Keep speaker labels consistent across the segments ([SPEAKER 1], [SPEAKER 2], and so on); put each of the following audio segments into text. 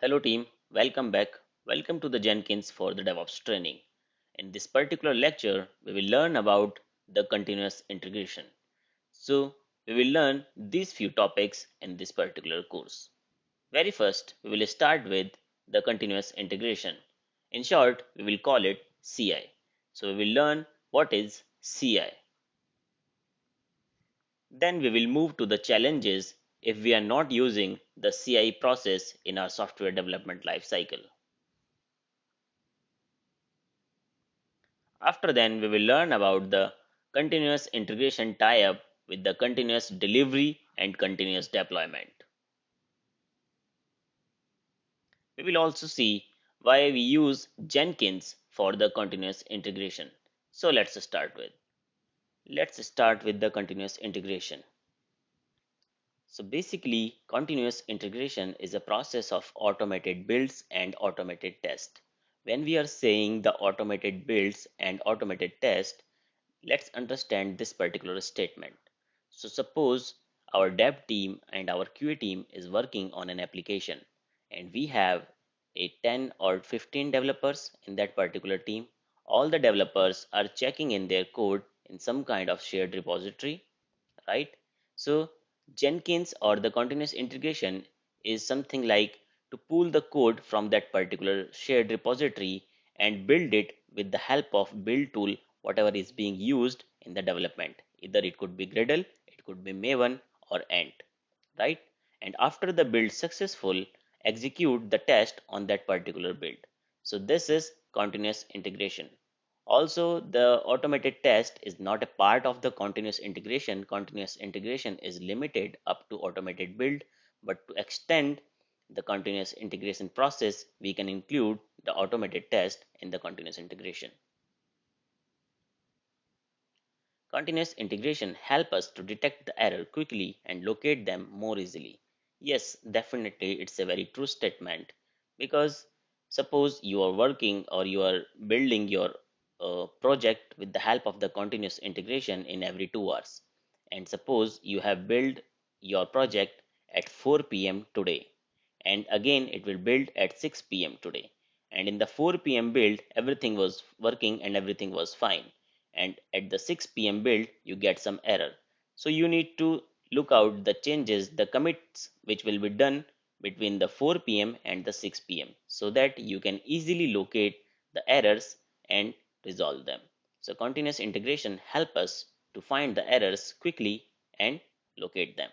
[SPEAKER 1] Hello team, welcome back. Welcome to the Jenkins for the DevOps training. In this particular lecture, we will learn about the continuous integration. So, we will learn these few topics in this particular course. Very first, we will start with the continuous integration. In short, we will call it CI. So, we will learn what is CI. Then we will move to the challenges if we are not using the CI process in our software development lifecycle. After then, we will learn about the continuous integration tie-up with the continuous delivery and continuous deployment. We will also see why we use Jenkins for the continuous integration. So let's start with the continuous integration. So basically, continuous integration is a process of automated builds and automated test. When we are saying the automated builds and automated test, let's understand this particular statement. So suppose our dev team and our QA team is working on an application and we have a 10 or 15 developers in that particular team. All the developers are checking in their code in some kind of shared repository, right? So Jenkins or the continuous integration is something like to pull the code from that particular shared repository and build it with the help of build tool, whatever is being used in the development. Either it could be Gradle, it could be Maven or Ant, right? And after the build successful, execute the test on that particular build. So this is continuous integration. Also, the automated test is not a part of the continuous integration. Continuous integration is limited up to automated build, but to extend the continuous integration process, we can include the automated test in the continuous integration. Continuous integration help us to detect the error quickly and locate them more easily. Yes, definitely it's a very true statement because suppose you are working or you are building your project with the help of the continuous integration in every 2 hours, and suppose you have built your project at 4 p.m. today and again it will build at 6 p.m. today, and in the 4 p.m. build everything was working and everything was fine, and at the 6 p.m. build you get some error. So you need to look out the changes, the commits which will be done between the 4 p.m. and the 6 p.m. so that you can easily locate the errors and resolve them. So continuous integration help us to find the errors quickly and locate them.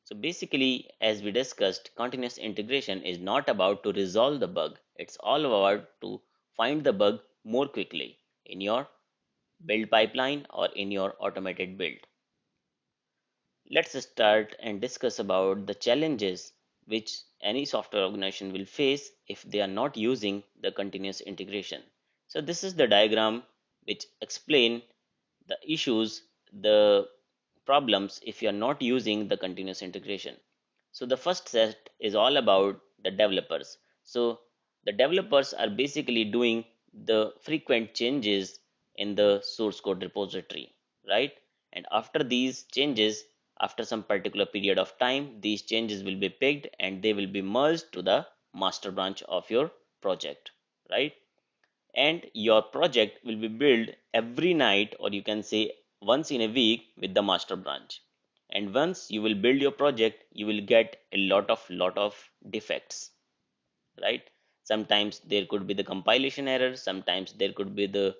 [SPEAKER 1] So basically, as we discussed, continuous integration is not about to resolve the bug. It's all about to find the bug more quickly in your build pipeline or in your automated build. Let's start and discuss about the challenges which any software organization will face if they are not using the continuous integration. So this is the diagram which explain the issues, the problems if you are not using the continuous integration. So the first set is all about the developers. So the developers are basically doing the frequent changes in the source code repository, right? And after these changes, after some particular period of time, these changes will be picked and they will be merged to the master branch of your project, right? And your project will be built every night, or you can say once in a week, with the master branch. And once you will build your project, you will get a lot of defects, right? Sometimes there could be the compilation error, sometimes there could be the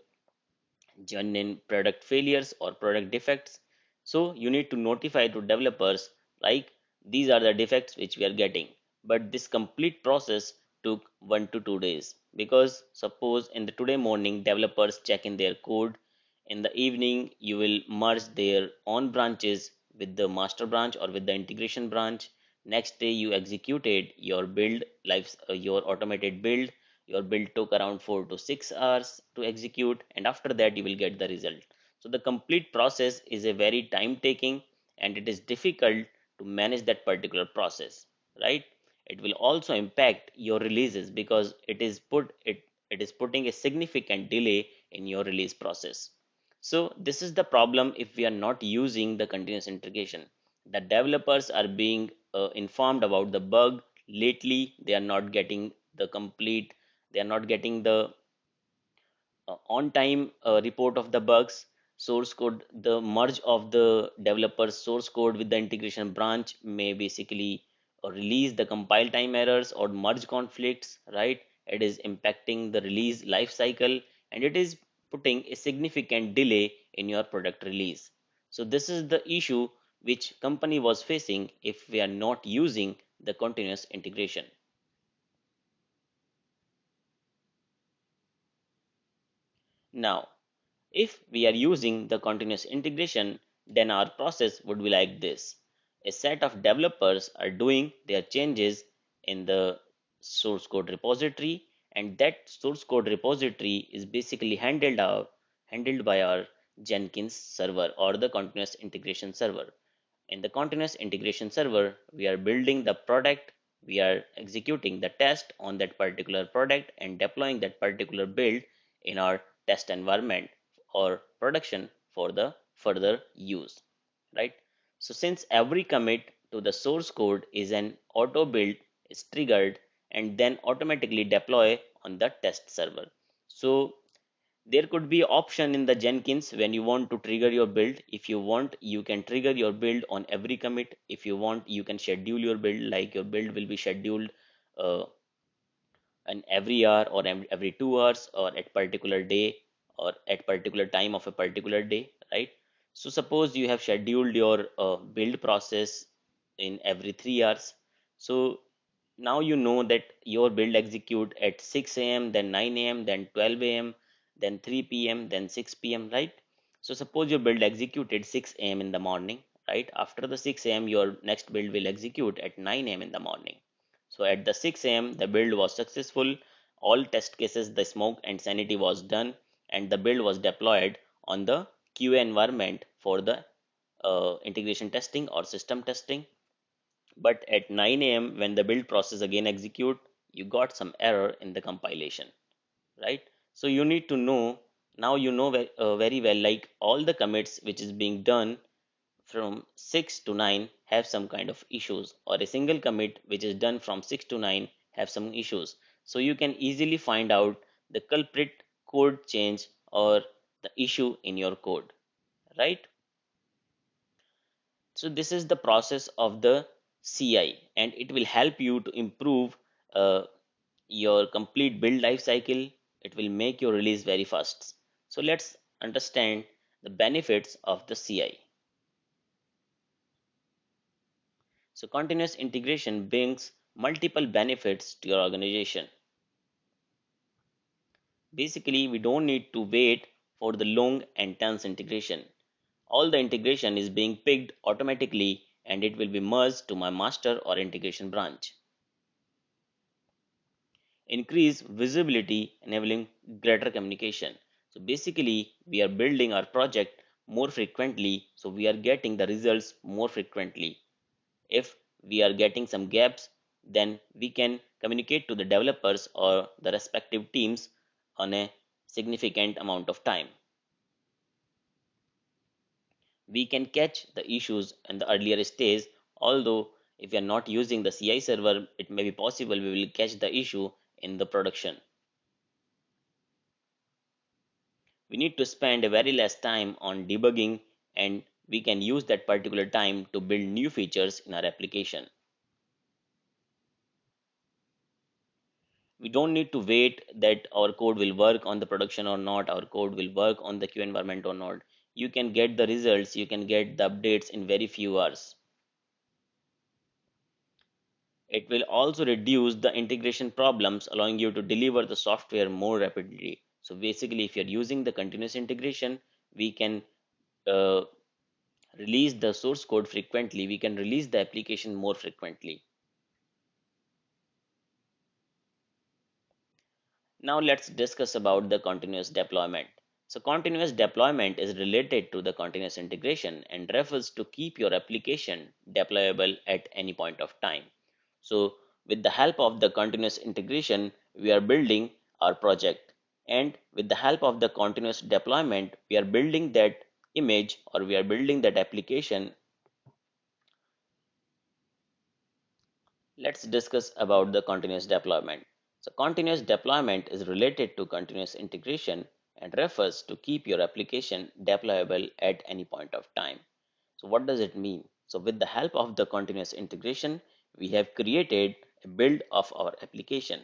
[SPEAKER 1] genuine product failures or product defects. So you need to notify to developers like these are the defects which we are getting. But this complete process took 1 to 2 days because suppose in the today morning developers check in their code, in the evening you will merge their own branches with the master branch or with the integration branch. Next day you executed your build life, your automated build. Your build took around 4 to 6 hours to execute, and after that you will get the result. So the complete process is a very time taking and it is difficult to manage that particular process, right? It will also impact your releases because it is putting a significant delay in your release process. So this is the problem if we are not using the continuous integration. The developers are being informed about the bug. Lately they are not getting the complete, they are not getting the on time report of the bugs. Source code, the merge of the developer's source code with the integration branch may basically release the compile time errors or merge conflicts, right? It is impacting the release life cycle, and it is putting a significant delay in your product release. So this is the issue which company was facing if we are not using the continuous integration. Now, if we are using the continuous integration, then our process would be like this. A set of developers are doing their changes in the source code repository, and that source code repository is basically handled by our Jenkins server or the continuous integration server. In the continuous integration server, we are building the product, we are executing the test on that particular product and deploying that particular build in our test environment or production for the further use, right? So since every commit to the source code is an auto build is triggered and then automatically deploy on the test server. So there could be option in the Jenkins when you want to trigger your build. If you want, you can trigger your build on every commit. If you want, you can schedule your build, like your build will be scheduled uh, and every hour or every 2 hours or at particular day or at particular time of a particular day, right? So suppose you have scheduled your build process in every 3 hours. So now you know that your build execute at 6 a.m., then 9 a.m., then 12 a.m., then 3 p.m., then 6 p.m., right? So suppose your build executed 6 a.m. in the morning, right? After the 6 a.m., your next build will execute at 9 a.m. in the morning. So at the 6 a.m., the build was successful. All test cases, the smoke and sanity was done, and the build was deployed on the QA environment for the integration testing or system testing. But at 9 a.m., when the build process again execute, you got some error in the compilation, right? So you need to know, now you know very well, like all the commits which is being done from 6 to 9 have some kind of issues, or a single commit which is done from 6 to 9 have some issues. So you can easily find out the culprit code change or the issue in your code, right? So this is the process of the CI, and it will help you to improve uh, your complete build life cycle. It will make your release very fast. So let's understand the benefits of the CI. So continuous integration brings multiple benefits to your organization. Basically, we don't need to wait for the long and tense integration. All the integration is being picked automatically and it will be merged to my master or integration branch. Increase visibility, enabling greater communication. So basically, we are building our project more frequently, so we are getting the results more frequently. If we are getting some gaps, then we can communicate to the developers or the respective teams on a significant amount of time. We can catch the issues in the earlier stage, although if we are not using the CI server, it may be possible we will catch the issue in the production. We need to spend a very less time on debugging, and we can use that particular time to build new features in our application. We don't need to wait that our code will work on the production or not, our code will work on the Q environment or not. You can get the results, you can get the updates in very few hours. It will also reduce the integration problems, allowing you to deliver the software more rapidly. So basically, if you're using the continuous integration, we can uh, release the source code frequently, we can release the application more frequently. Now let's discuss about the continuous deployment. So continuous deployment is related to the continuous integration and refers to keep your application deployable at any point of time. So with the help of the continuous integration, we are building our project, and with the help of the continuous deployment, we are building that image or we are building that application Let's discuss about the continuous deployment. So continuous deployment is related to continuous integration and refers to keep your application deployable at any point of time. So what does it mean? So with the help of the continuous integration, we have created a build of our application,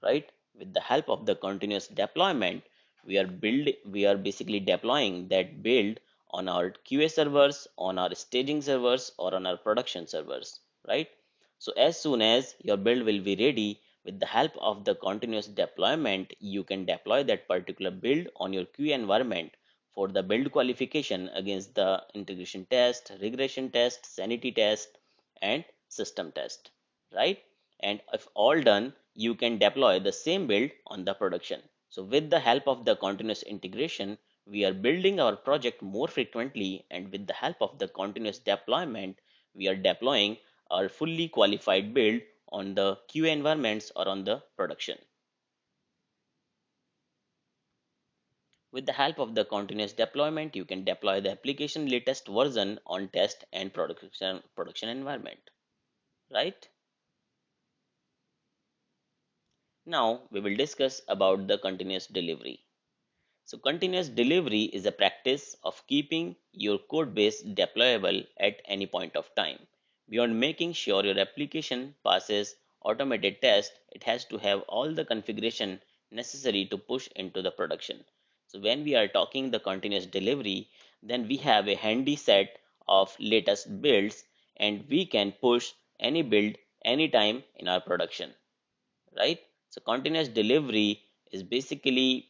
[SPEAKER 1] right? With the help of the continuous deployment, we are basically deploying that build on our QA servers, on our staging servers, or on our production servers, right? So as soon as your build will be ready, with the help of the continuous deployment, you can deploy that particular build on your QA environment for the build qualification against the integration test, regression test, sanity test, and system test, right? And if all done, you can deploy the same build on the production. So with the help of the continuous integration, we are building our project more frequently, and with the help of the continuous deployment, we are deploying our fully qualified build on the QA environments or on the production. With the help of the continuous deployment, you can deploy the application latest version on test and production environment, right? Now we will discuss about the continuous delivery. So continuous delivery is a practice of keeping your code base deployable at any point of time. Beyond making sure your application passes automated tests, it has to have all the configuration necessary to push into the production. So when we are talking the continuous delivery, then we have a handy set of latest builds and we can push any build anytime in our production, right? So continuous delivery is basically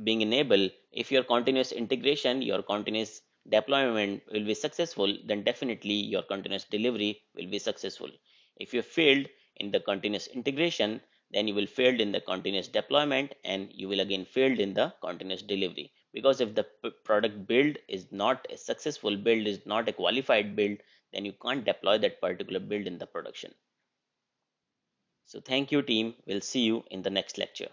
[SPEAKER 1] being enabled. If your continuous integration, your continuous deployment will be successful, then definitely your continuous delivery will be successful. If you failed in the continuous integration, then you will failed in the continuous deployment and you will again failed in the continuous delivery. Because if the product build is not a successful build, is not a qualified build, then you can't deploy that particular build in the production. So thank you team. We'll see you in the next lecture.